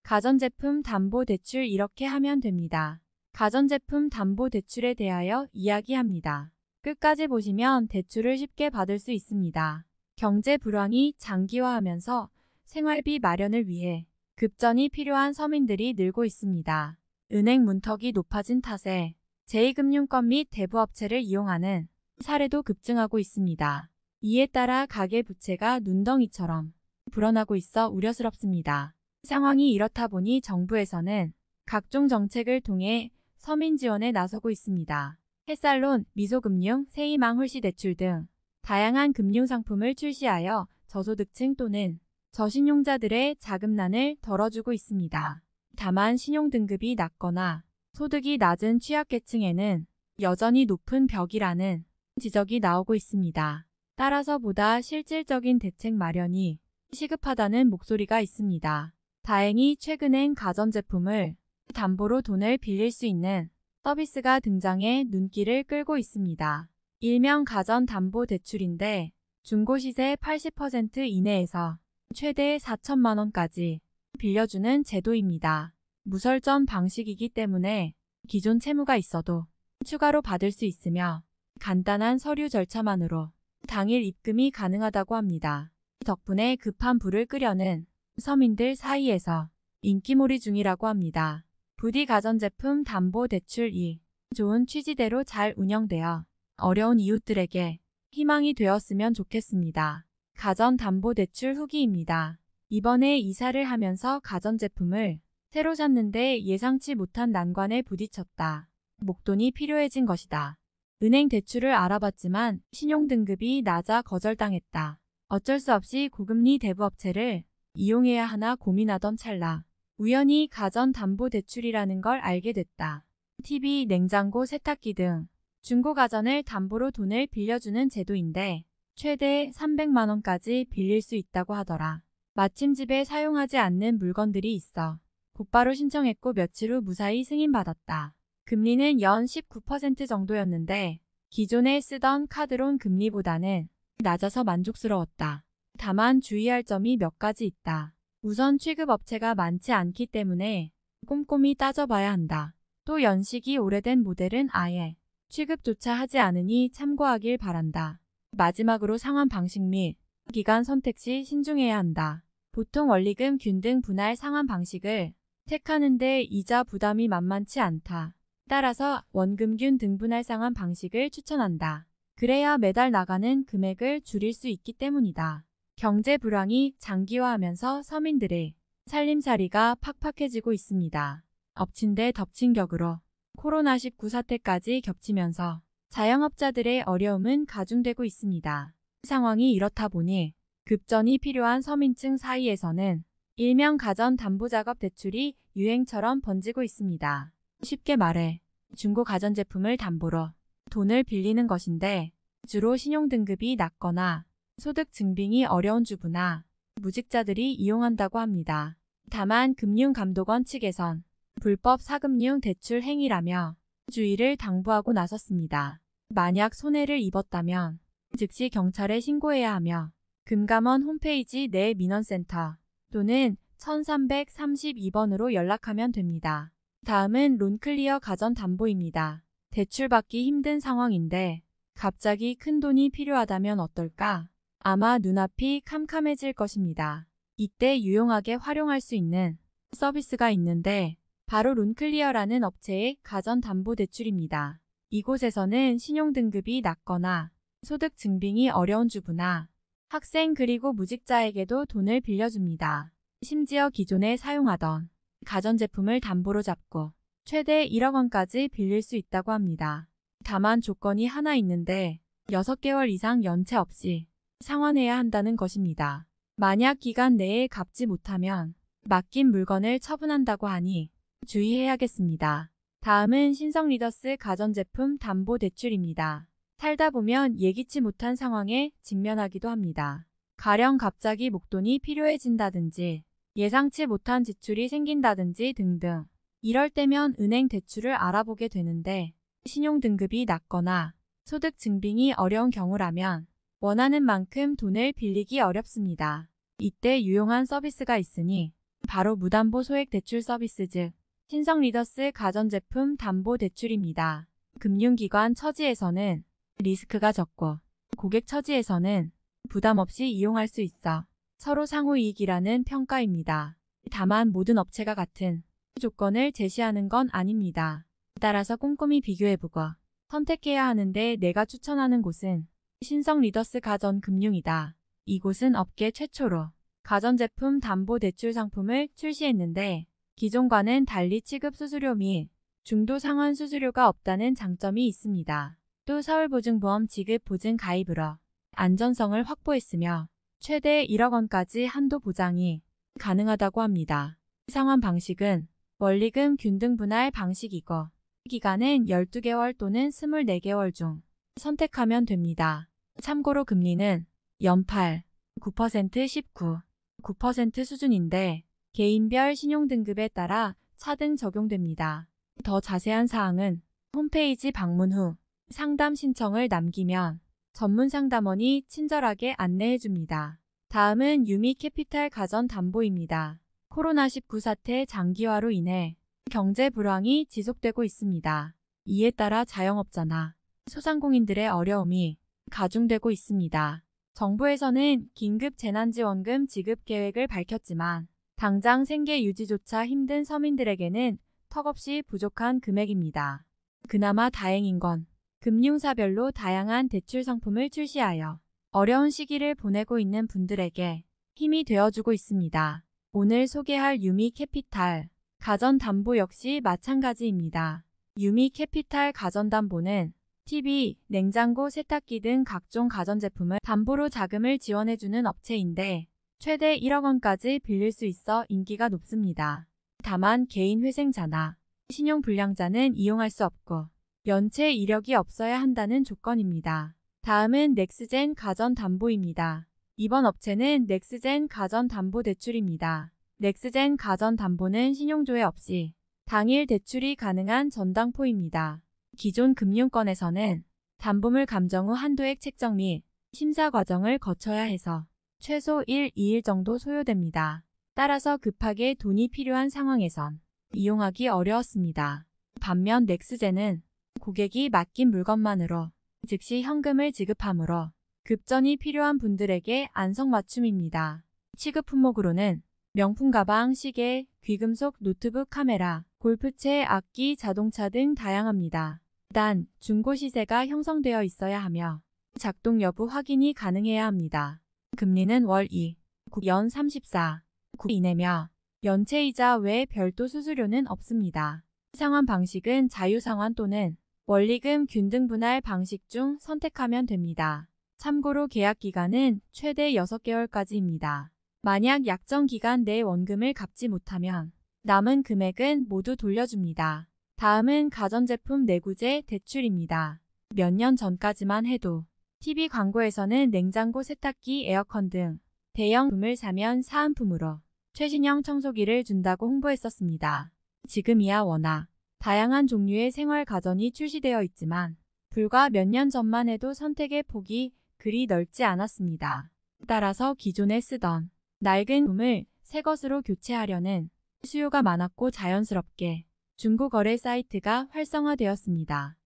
가전제품 담보대출 이렇게 하면 됩니다. 가전제품 담보대출에 대하여 이야기합니다. 끝까지 보시면 대출을 쉽게 받을 수 있습니다. 경제 불황이 장기화하면서 생활비 마련을 위해 급전이 필요한 서민들이 늘고 있습니다. 은행 문턱이 높아진 탓에 제2금융권 및 대부업체를 이용하는 사례도 급증하고 있습니다. 이에 따라 가계부채가 눈덩이처럼 불어나고 있어 우려스럽습니다. 상황이 이렇다 보니 정부에서는 각종 정책을 통해 서민 지원에 나서고 있습니다. 햇살론, 미소금융, 세이망 홀시대출 등 다양한 금융상품을 출시하여 저소득층 또는 저신용자들의 자금난을 덜어주고 있습니다. 다만 신용등급이 낮거나 소득이 낮은 취약계층에는 여전히 높은 벽이라는 지적이 나오고 있습니다. 따라서 보다 실질적인 대책 마련이 시급하다는 목소리가 있습니다. 다행히 최근엔 가전제품을 담보로 돈을 빌릴 수 있는 서비스가 등장해 눈길을 끌고 있습니다. 일명 가전담보대출인데 중고시세 80% 이내에서 최대 4천만 원까지 빌려주는 제도입니다. 무설전 방식이기 때문에 기존 채무가 있어도 추가로 받을 수 있으며 간단한 서류 절차만으로 당일 입금이 가능하다고 합니다. 덕분에 급한 불을 끄려는 서민들 사이에서 인기몰이 중이라고 합니다. 부디 가전제품 담보대출 2. 좋은 취지대로 잘 운영되어 어려운 이웃들에게 희망이 되었으면 좋겠습니다. 가전담보대출 후기입니다. 이번에 이사를 하면서 가전제품을 새로 샀는데 예상치 못한 난관에 부딪혔다. 목돈이 필요해진 것이다. 은행 대출을 알아봤지만 신용등급이 낮아 거절당했다. 어쩔 수 없이 고금리 대부업체를 이용해야 하나 고민하던 찰나 우연히 가전담보대출이라는 걸 알게 됐다. TV, 냉장고, 세탁기 등 중고가전을 담보로 돈을 빌려주는 제도인데 최대 300만 원까지 빌릴 수 있다고 하더라. 마침 집에 사용하지 않는 물건들이 있어 곧바로 신청했고 며칠 후 무사히 승인받았다. 금리는 연 19% 정도였는데 기존에 쓰던 카드론 금리보다는 낮아서 만족스러웠다. 다만 주의할 점이 몇 가지 있다. 우선 취급업체가 많지 않기 때문에 꼼꼼히 따져봐야 한다. 또 연식이 오래된 모델은 아예 취급조차 하지 않으니 참고하길 바란다. 마지막으로 상환 방식 및 기간 선택 시 신중해야 한다. 보통 원리금 균등 분할 상환 방식을 택하는데 이자 부담이 만만치 않다. 따라서 원금균 등분할 상환 방식을 추천한다. 그래야 매달 나가는 금액을 줄일 수 있기 때문이다. 경제 불황이 장기화하면서 서민들의 살림살이가 팍팍해지고 있습니다. 엎친 데 덮친 격으로 코로나19 사태까지 겹치면서 자영업자들의 어려움은 가중되고 있습니다. 상황이 이렇다 보니 급전이 필요한 서민층 사이에서는 일명 가전담보작업 대출이 유행처럼 번지고 있습니다. 쉽게 말해 중고 가전제품을 담보로 돈을 빌리는 것인데 주로 신용등급이 낮거나 소득 증빙이 어려운 주부나 무직자들이 이용한다고 합니다. 다만 금융감독원 측에선 불법 사금융 대출 행위라며 주의를 당부하고 나섰습니다. 만약 손해를 입었다면 즉시 경찰에 신고해야 하며 금감원 홈페이지 내 민원센터 또는 1332번으로 연락하면 됩니다. 다음은 론클리어 가전담보입니다. 대출받기 힘든 상황인데 갑자기 큰 돈이 필요하다면 어떨까? 아마 눈앞이 캄캄해질 것입니다. 이때 유용하게 활용할 수 있는 서비스가 있는데 바로 론클리어라는 업체의 가전담보대출입니다. 이곳에서는 신용등급이 낮거나 소득 증빙이 어려운 주부나 학생 그리고 무직자에게도 돈을 빌려줍니다. 심지어 기존에 사용하던 가전제품을 담보로 잡고 최대 1억 원까지 빌릴 수 있다고 합니다. 다만 조건이 하나 있는데 6개월 이상 연체 없이 상환해야 한다는 것입니다. 만약 기간 내에 갚지 못하면 맡긴 물건을 처분한다고 하니 주의해야겠습니다. 다음은 신성리더스 가전제품 담보대출입니다. 살다 보면 예기치 못한 상황에 직면하기도 합니다. 가령 갑자기 목돈이 필요해진다든지 예상치 못한 지출이 생긴다든지 등등. 이럴 때면 은행 대출을 알아보게 되는데 신용등급이 낮거나 소득 증빙이 어려운 경우라면 원하는 만큼 돈을 빌리기 어렵습니다. 이때 유용한 서비스가 있으니 바로 무담보 소액 대출 서비스 즉 신성 리더스 가전제품 담보 대출입니다. 금융기관 처지에서는 리스크가 적고 고객 처지에서는 부담 없이 이용할 수 있어 서로 상호이익이라는 평가입니다. 다만 모든 업체가 같은 조건을 제시하는 건 아닙니다. 따라서 꼼꼼히 비교해보고 선택해야 하는데 내가 추천하는 곳은 신성 리더스 가전금융이다. 이곳은 업계 최초로 가전제품 담보대출 상품을 출시했는데 기존과는 달리 취급 수수료 및 중도 상환 수수료가 없다는 장점이 있습니다. 또 서울보증보험 지급 보증 가입으로 안전성을 확보했으며 최대 1억 원까지 한도 보장이 가능하다고 합니다. 상환 방식은 원리금 균등 분할 방식이고 기간은 12개월 또는 24개월 중 선택하면 됩니다. 참고로 금리는 연팔, 9%, 19, 9% 수준인데 개인별 신용등급에 따라 차등 적용됩니다. 더 자세한 사항은 홈페이지 방문 후 상담 신청을 남기면 전문 상담원이 친절하게 안내해줍니다. 다음은 유미캐피탈 가전담보입니다. 코로나19 사태 장기화로 인해 경제 불황이 지속되고 있습니다. 이에 따라 자영업자나 소상공인들의 어려움이 가중되고 있습니다. 정부에서는 긴급 재난지원금 지급 계획을 밝혔지만 당장 생계 유지조차 힘든 서민들에게는 턱없이 부족한 금액입니다. 그나마 다행인 건 금융사별로 다양한 대출 상품을 출시하여 어려운 시기를 보내고 있는 분들에게 힘이 되어주고 있습니다. 오늘 소개할 유미캐피탈 가전담보 역시 마찬가지입니다. 유미캐피탈 가전담보는 TV, 냉장고, 세탁기 등 각종 가전제품을 담보로 자금을 지원해주는 업체인데 최대 1억 원까지 빌릴 수 있어 인기가 높습니다. 다만 개인 회생자나 신용불량자는 이용할 수 없고 연체 이력이 없어야 한다는 조건입니다. 다음은 넥스젠 가전담보입니다. 이번 업체는 넥스젠 가전담보대출입니다. 넥스젠 가전담보는 신용조회 없이 당일 대출이 가능한 전당포입니다. 기존 금융권에서는 담보물 감정 후 한도액 책정 및 심사 과정을 거쳐야 해서 최소 1, 2일 정도 소요됩니다. 따라서 급하게 돈이 필요한 상황에선 이용하기 어려웠습니다. 반면 넥스젠은 고객이 맡긴 물건만으로 즉시 현금을 지급하므로 급전이 필요한 분들에게 안성맞춤입니다. 취급 품목으로는 명품 가방, 시계, 귀금속, 노트북, 카메라, 골프채, 악기, 자동차 등 다양합니다. 단, 중고 시세가 형성되어 있어야 하며 작동 여부 확인이 가능해야 합니다. 금리는 월 2, 연 34, 9 이내며 연체이자 외 별도 수수료는 없습니다. 상환 방식은 자유상환 또는 원리금 균등 분할 방식 중 선택하면 됩니다. 참고로 계약 기간은 최대 6개월까지입니다. 만약 약정 기간 내 원금을 갚지 못하면 남은 금액은 모두 돌려줍니다. 다음은 가전제품 내구재 대출입니다. 몇 년 전까지만 해도 TV 광고에서는 냉장고, 세탁기, 에어컨 등 대형품을 사면 사은품으로 최신형 청소기를 준다고 홍보했었습니다. 지금이야 워낙 다양한 종류의 생활 가전이 출시되어 있지만 불과 몇 년 전만 해도 선택의 폭이 그리 넓지 않았습니다. 따라서 기존에 쓰던 낡은 품을 새 것으로 교체하려는 수요가 많았고 자연스럽게 중고거래 사이트가 활성화되었습니다.